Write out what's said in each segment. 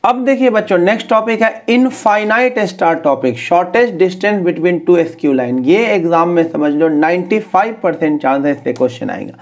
अब देखिए बच्चों नेक्स्ट टॉपिक है infinite star topic, shortest distance between two SQ line. ये एग्जाम में समझ लो 95% चांस है इससे क्वेश्चन आएगा।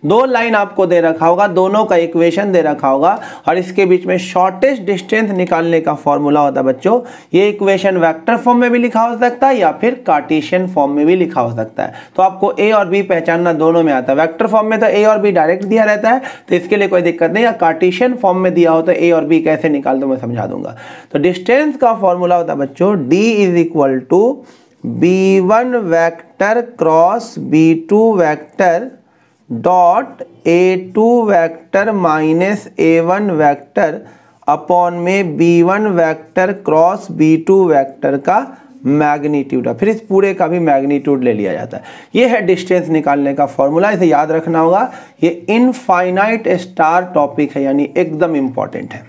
दो लाइन आपको दे रखा होगा, दोनों का इक्वेशन दे रखा होगा और इसके बीच में शॉर्टेस्ट डिस्टेंस निकालने का फॉर्मूला होता है बच्चों। ये इक्वेशन वेक्टर फॉर्म में भी लिखा हो सकता है या फिर कार्टेशियन फॉर्म में भी लिखा हो सकता है। तो आपको ए और बी पहचानना दोनों में आता है। वेक्टर फॉर्म में तो ए और बी डायरेक्ट दिया रहता है तो इसके लिए कोई दिक्कत नहीं, या कार्टेशियन फॉर्म में दिया हो तो ए और बी कैसे निकाल दो मैं समझा दूंगा। तो डिस्टेंस का फॉर्मूला होता है बच्चों d is equal to b1 vector cross b2 vector dot a2 vector minus a1 vector upon में b1 vector cross b2 vector का मैग्नीट्यूड है। फिर इस पूरे का भी मैग्नीट्यूड ले लिया जाता है। ये है डिस्टेंस निकालने का फॉर्मूला, इसे याद रखना होगा। ये इनफाइनाइट स्टार टॉपिक है, यानी एकदम इंपॉर्टेंट है।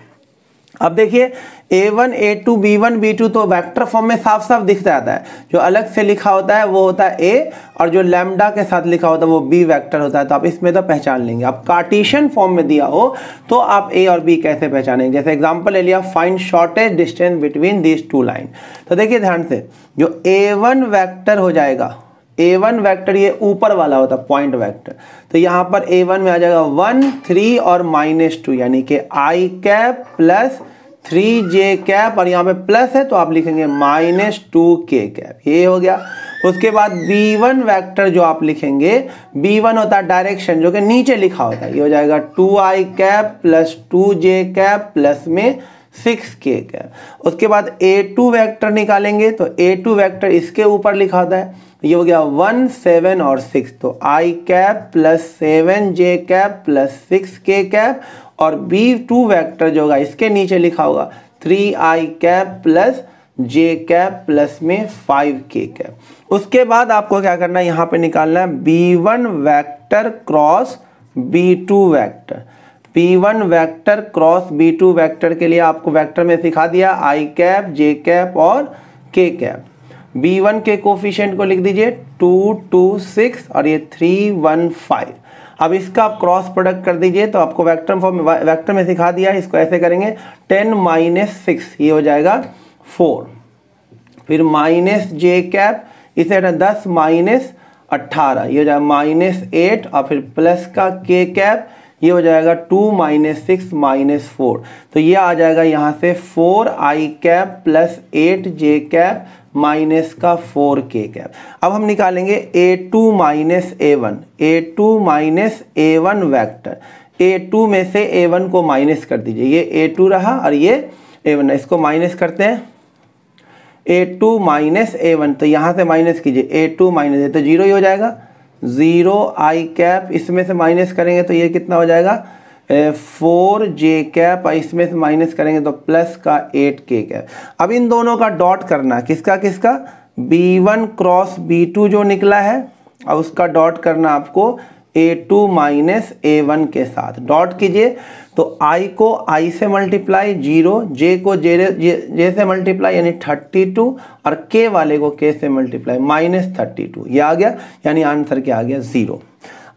अब देखिए a1 a2 b1 b2 तो वेक्टर फॉर्म में साफ साफ दिख जाता है। जो अलग से लिखा होता है वो होता है a, और जो लैम्डा के साथ लिखा होता है वो b वेक्टर होता है। तो आप इसमें तो पहचान लेंगे। अब कार्टेशियन फॉर्म में दिया हो तो आप a और b कैसे पहचानेंगे। जैसे एग्जांपल ले लिया, find shortest distance between these two line. तो देखिए ध्यान से, जो a1 वेक्टर हो जाएगा, a1 वेक्टर ये ऊपर वाला होता है पॉइंट वेक्टर, तो यहाँ पर a1 में आ जाएगा 1 3 और -2, यानी कि i cap plus 3j cap, और यहाँ पे प्लस है तो आप लिखेंगे -2k कैप। ये हो गया। उसके बाद b1 वेक्टर जो आप लिखेंगे, b1 होता है डायरेक्शन जो कि नीचे लिखा होता है। ये हो जाएगा 2i cap plus 2j cap plus में 6k कैप। उसके बाद a2 वेक्टर निकालेंगे तो a2 वेक्टर इसके ऊपर लिखा होता है। ये हो गया 1 7 और 6, तो i cap plus 7j cap plus 6k cap, और b2 वेक्टर जो होगा इसके नीचे लिखा होगा 3i cap plus j cap plus में 5k कैप। उसके बाद आपको क्या करना है, यहाँ पे निकालना है b1 vector cross b2 vector. b1 vector cross b2 vector के लिए आपको वेक्टर में सिखा दिया i कैप j कैप और k कैप। b1 के कोफिशिएंट को लिख दीजिए 2 2 6 और ये 3 1 5। अब इसका आप क्रॉस प्रोडक्ट कर दीजिए तो आपको वेक्टर में सिखा दिया, इसको ऐसे करेंगे 10 - 6, ये हो जाएगा 4। फिर -j कैप, इसे 10 - 18, ये हो जाएगा -8, और फिर प्लस का k कैप, ये हो जाएगा 2 - 6 - 4। तो ये आ जाएगा यहाँ से 4i cap plus 8j cap minus का 4k कैप। अब हम निकालेंगे a2 - a1 वेक्टर। a2 में से a1 को माइनस कर दीजिए, ये a2 रहा और ये a1, इसको माइनस करते हैं। a2 - a1, तो यहाँ से माइनस कीजिए, a2 माइनस a, तो 0 ही हो जाएगा। 0i कैप, इसमें से माइनस करेंगे तो ये कितना हो जाएगा 4j कैप, और इसमें से माइनस करेंगे तो प्लस का 8k कैप। अब इन दोनों का डॉट करना, किसका किसका, b1 क्रॉस b2 जो निकला है, और उसका डॉट करना आपको a2 - a1 के साथ। डॉट कीजिए तो i को i से मल्टीप्लाई 0, j को j से मल्टीप्लाई यानी 32, और k वाले को k से मल्टीप्लाई -32। ये आ गया, यानी आंसर क्या आ गया 0।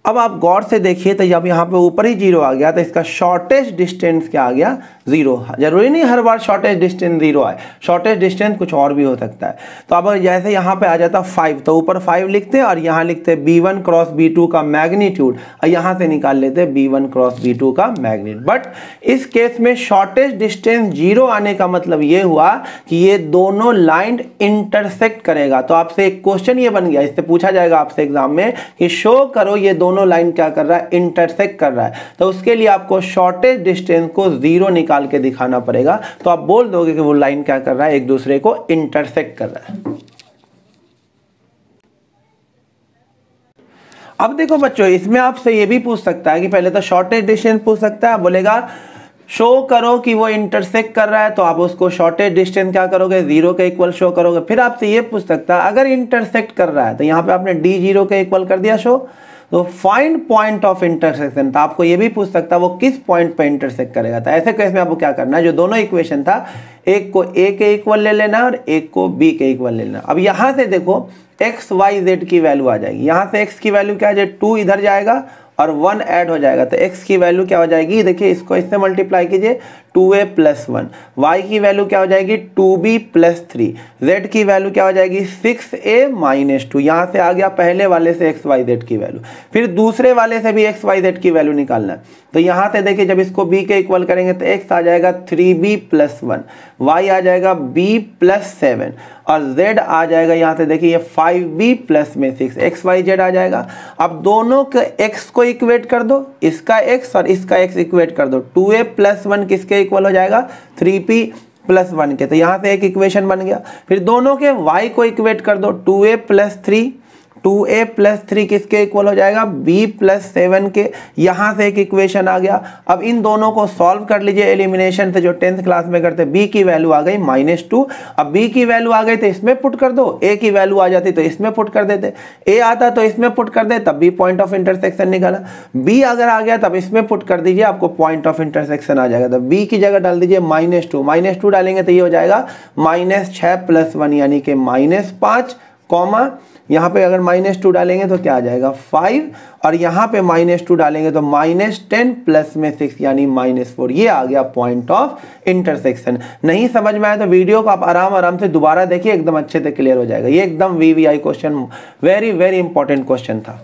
अब आप गौर से देखिए तो जब यहाँ पे ऊपर ही 0 आ गया तो इसका शॉर्टेस्ट डिस्टेंस क्या आ गया 0। जरूरी नहीं हर बार शॉर्टेस्ट डिस्टेंस 0 आए, शॉर्टेस्ट डिस्टेंस कुछ और भी हो सकता है। तो अब जैसे यहाँ पे आ जाता 5, तो ऊपर 5 लिखते हैं और यहाँ लिखते हैं b1 क्रॉस b2 का मैग्नीट्यूड, और यहाँ से निकाल लेते हैं b1 क्रॉस b2 का मैग्नीट्यूड। बट इस केस में शॉर्टेस्ट डिस्टेंस 0 आने का मतलब ये हुआ कि ये दोनों लाइन इंटरसेक्ट करेगा। तो आपसे एक क्वेश्चन ये बन गया, इससे पूछा जाएगा आपसे एग्जाम में कि शो करो ये दोनों लाइन क्या कर रहा है, इंटरसेक्ट कर रहा है। तो उसके लिए आपको शॉर्टेस्ट डिस्टेंस को 0 निकाल के दिखाना पड़ेगा। तो आप बोल दोगे कि वो लाइन क्या कर रहा है, एक दूसरे को इंटरसेक्ट कर रहा है। अब देखो बच्चों, इसमें आपसे ये भी पूछ सकता है कि पहले तो शॉर्टेस्ट डिस्टेंस पूछ सकता है, बोलेगा शो करो कि वो इंटरसेक्ट कर रहा है, तो आप उसको शॉर्टेस्ट डिस्टेंस क्या करोगे 0 के इक्वल शो करोगे। फिर आपसे ये पूछ सकता है अगर इंटरसेक्ट कर रहा है, तो यहाँ पे आपने d0 के इक्वल कर दिया शो, तो फाइंड पॉइंट ऑफ इंटरसेक्शन। तो आपको ये भी पूछ सकता है वो किस पॉइंट पे इंटरसेक्ट करेगा। तो ऐसे केस में आपको क्या करना है, जो दोनों इक्वेशन था, एक को a के इक्वल ले लेना और एक को b के इक्वल ले लेना। अब यहाँ से देखो x y z की वैल्यू आ जाएगी। यहाँ से x की वैल्यू क्या है, 2 इधर जाएगा और 1 ऐड हो जाएगा, तो x की वैल्यू क्या हो जाएगी, देखिए इसको इससे मल्टीप्लाई कीजिए, 2a प्लस 1, y की वैल्यू क्या हो जाएगी 2b प्लस 3, z की वैल्यू क्या हो जाएगी 6a माइनस 2। यहाँ से आ गया पहले वाले से x y z की वैल्यू, फिर दूसरे वाले से भी x y z की वैल्यू निकालना है। तो यहाँ से देखिए जब इसको b के इक्वल करेंगे तो x आ जाएगा 3b प्लस 1, y आ जाएगा b प्लस 7 और z आ जाएगा यहाँ से देखिए 5b प्लस में 6, x y z आ जाएगा। अब दोनों के x को इक्वेट कर दो, इसका x और इसका x इक्वेट कर दो। 2a प्लस 1 किसके इक्वल हो जाएगा 3p प्लस 1 के, तो यहाँ से एक इक्वेशन बन गया। फिर दोनों के y को इक्वेट कर दो, 2a प्लस 3, 2a प्लस 3 किसके इक्वल हो जाएगा b प्लस 7 के, यहाँ से एक इक्वेशन आ गया। अब इन दोनों को सॉल्व कर लीजिए एलिमिनेशन से जो 10th क्लास में करते, b की वैल्यू आ गई -2। अब b की वैल्यू आ गई तो इसमें पुट कर दो, a की वैल्यू आ जाती तो इसमें पुट कर देते, a आता तो इसमें पुट कर दे तब भी पॉइंट ऑफ इंटरसेक्शन निकाला, b अगर आ गया तब इसमें पुट कर दीजिए आपको पॉइंट ऑफ इंटरसेक्शन आ जाएगा। तो b की जगह डाल दीजिए -2 डालेंगे तो ये हो जाएगा -6 प्लस 1 यानी कि -5 कॉमा यहाँ पे अगर -2 डालेंगे तो क्या आ जाएगा 5 और यहाँ पे -2 डालेंगे तो -10 प्लस में 6 यानी -4। ये आ गया पॉइंट ऑफ इंटरसेक्शन। नहीं समझ में आया तो वीडियो को आप आराम से दोबारा देखिए, एकदम अच्छे से क्लियर हो जाएगा। ये एकदम VVI question, very important question था।